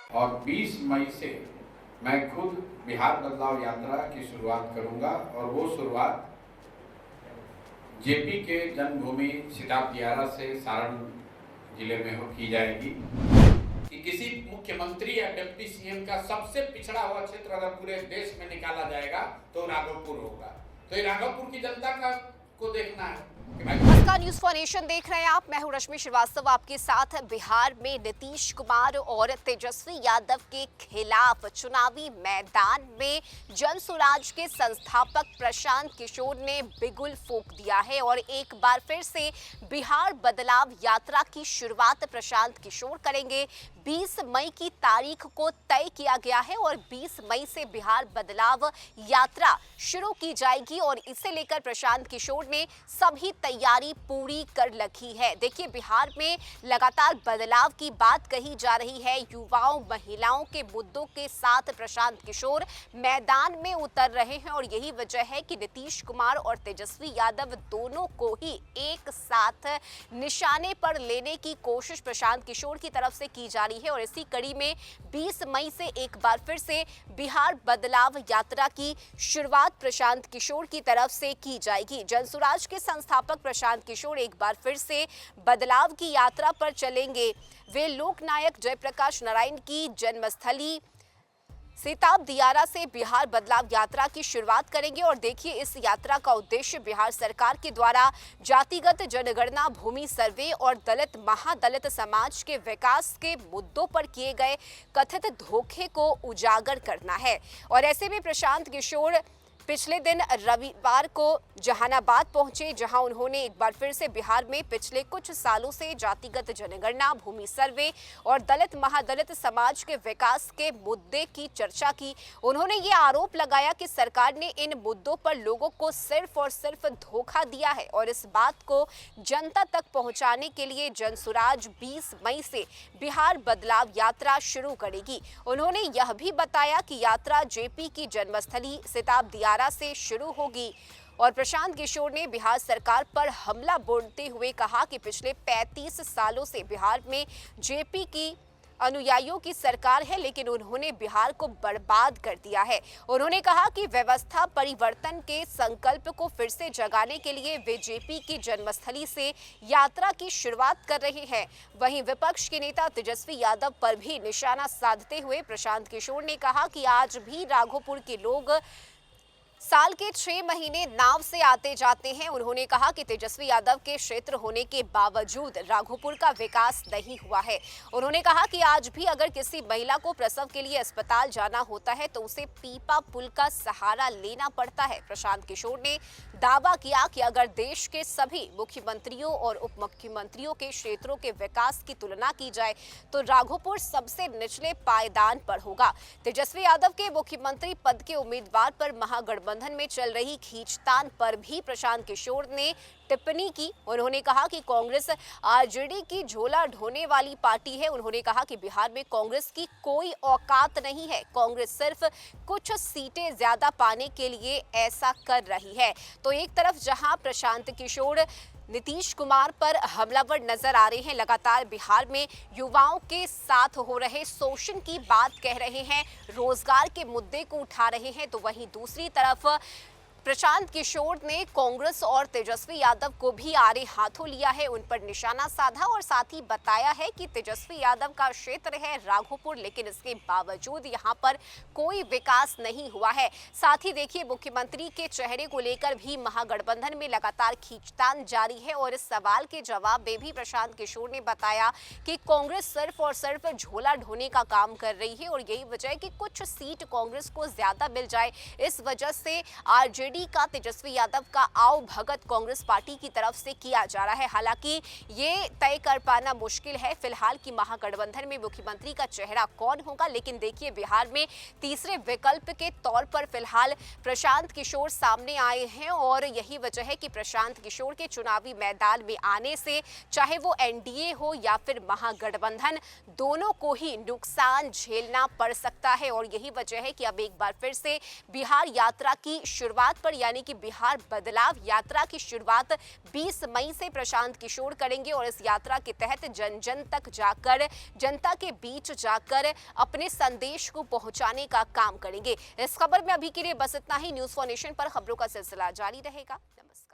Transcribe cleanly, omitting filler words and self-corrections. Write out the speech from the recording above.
और 20 मई से मैं खुद बिहार बदलाव यात्रा की शुरुआत करूंगा और वो शुरुआत जेपी के जन्मभूमि सिताब दियारा से सारण जिले में की जाएगी। कि किसी मुख्यमंत्री या डिप्टी सीएम का सबसे पिछड़ा हुआ क्षेत्र अगर पूरे देश में निकाला जाएगा तो राघोपुर होगा। तो ये राघोपुर की जनता को देखना है। नमस्कार, न्यूज़ फॉर नेशन देख रहे हैं आप। मैं हूं रश्मि श्रीवास्तव आपके साथ। बिहार में नीतीश कुमार और तेजस्वी यादव के खिलाफ चुनावी मैदान में जनसुराज के संस्थापक प्रशांत किशोर ने बिगुल फूंक दिया है और एक बार फिर से बिहार बदलाव यात्रा की शुरुआत प्रशांत किशोर करेंगे। 20 मई की तारीख को तय किया गया है और 20 मई से बिहार बदलाव यात्रा शुरू की जाएगी और इसे लेकर प्रशांत किशोर ने सभी तैयारी पूरी कर रखी है। देखिए, बिहार में लगातार बदलाव की बात कही जा रही है। युवाओं, महिलाओं के मुद्दों के साथ प्रशांत किशोर मैदान में उतर रहे हैं और यही वजह है कि नीतीश कुमार और तेजस्वी यादव दोनों को ही एक साथ निशाने पर लेने की कोशिश प्रशांत किशोर की तरफ से की जा रही है और इसी कड़ी में 20 मई से एक बार फिर से बिहार बदलाव यात्रा की शुरुआत प्रशांत किशोर की तरफ से की जाएगी। जनसुराज के संस्थापक प्रशांत किशोर एक बार फिर से बदलाव की यात्रा पर चलेंगे। वे लोकनायक जयप्रकाश नारायण की जन्मस्थली सिताब दियारा से बिहार बदलाव यात्रा की शुरुआत करेंगे और देखिए, इस यात्रा का उद्देश्य बिहार सरकार के द्वारा जातिगत जनगणना, भूमि सर्वे और दलित महादलित समाज के विकास के मुद्दों पर किए गए कथित धोखे को उजागर करना है। और ऐसे में प्रशांत किशोर पिछले दिन रविवार को जहानाबाद पहुंचे, जहां उन्होंने एक बार फिर से बिहार में पिछले कुछ सालों से जातिगत जनगणना, भूमि सर्वे और दलित महादलित समाज के विकास के मुद्दे की चर्चा की। उन्होंने ये आरोप लगाया कि सरकार ने इन मुद्दों पर लोगों को सिर्फ और सिर्फ धोखा दिया है और इस बात को जनता तक पहुंचाने के लिए जनसुराज 20 मई से बिहार बदलाव यात्रा शुरू करेगी। उन्होंने यह भी बताया कि यात्रा जेपी की जन्मस्थली सिताब दियारा से शुरू होगी और प्रशांत किशोर ने बिहार सरकार पर हमला बोलते हुए कहा कि पिछले 35 सालों से बिहार में जेपी की अनुयायियों की सरकार है, लेकिन उन्होंने बिहार को बर्बाद कर दिया है। उन्होंने कहा कि व्यवस्था परिवर्तन के संकल्प को फिर से जगाने के लिए वे जेपी की जन्मस्थली से यात्रा की शुरुआत कर रहे हैं। वहीं विपक्ष के नेता तेजस्वी यादव पर भी निशाना साधते हुए प्रशांत किशोर ने कहा कि आज भी राघोपुर के लोग साल के 6 महीने नाव से आते जाते हैं। उन्होंने कहा कि तेजस्वी यादव के क्षेत्र होने के बावजूद राघोपुर का विकास नहीं हुआ है। उन्होंने कहा कि आज भी अगर किसी महिला को प्रसव के लिए अस्पताल जाना होता है तो उसे पीपा पुल का सहारा लेना पड़ता है। प्रशांत किशोर ने दावा किया कि अगर देश के सभी मुख्यमंत्रियों और उप मुख्यमंत्रियों के क्षेत्रों के विकास की तुलना की जाए तो राघोपुर सबसे निचले पायदान पर होगा। तेजस्वी यादव के मुख्यमंत्री पद के उम्मीदवार पर महागठबंधन में चल रही खींचतान पर भी प्रशांत किशोर ने टिप्पणी की। उन्होंने कहा कि कांग्रेस आरजेडी की झोला ढोने वाली पार्टी है। उन्होंने कहा कि बिहार में कांग्रेस की कोई औकात नहीं है, कांग्रेस सिर्फ कुछ सीटें ज्यादा पाने के लिए ऐसा कर रही है। तो एक तरफ जहां प्रशांत किशोर नीतीश कुमार पर हमलावर नजर आ रहे हैं, लगातार बिहार में युवाओं के साथ हो रहे शोषण की बात कह रहे हैं, रोजगार के मुद्दे को उठा रहे हैं, तो वहीं दूसरी तरफ प्रशांत किशोर ने कांग्रेस और तेजस्वी यादव को भी आड़े हाथों लिया है, उन पर निशाना साधा और साथ ही बताया है कि तेजस्वी यादव का क्षेत्र है राघोपुर, लेकिन इसके बावजूद यहां पर कोई विकास नहीं हुआ है। साथ ही देखिए, मुख्यमंत्री के चेहरे को लेकर भी महागठबंधन में लगातार खींचतान जारी है और इस सवाल के जवाब में भी प्रशांत किशोर ने बताया कि कांग्रेस सिर्फ और सिर्फ झोला ढोने का काम कर रही है और यही वजह है कि कुछ सीट कांग्रेस को ज्यादा मिल जाए, इस वजह से आरजेडी का तेजस्वी यादव का आओ भगत कांग्रेस पार्टी की तरफ से किया जा रहा है। हालांकि ये तय कर पाना मुश्किल है फिलहाल कि महागठबंधन में मुख्यमंत्री का चेहरा कौन होगा, लेकिन देखिए, बिहार में तीसरे विकल्प के तौर पर फिलहाल प्रशांत किशोर सामने आए हैं और यही वजह है कि प्रशांत किशोर के चुनावी मैदान में आने से चाहे वो एनडीए हो या फिर महागठबंधन, दोनों को ही नुकसान झेलना पड़ सकता है और यही वजह है कि अब एक बार फिर से बिहार यात्रा की शुरुआत पर यानी कि बिहार बदलाव यात्रा की शुरुआत 20 मई से प्रशांत किशोर करेंगे और इस यात्रा के तहत जन जन तक जाकर, जनता के बीच जाकर अपने संदेश को पहुंचाने का काम करेंगे। इस खबर में अभी के लिए बस इतना ही। न्यूज़ फॉर नेशन पर खबरों का सिलसिला जारी रहेगा। नमस्कार।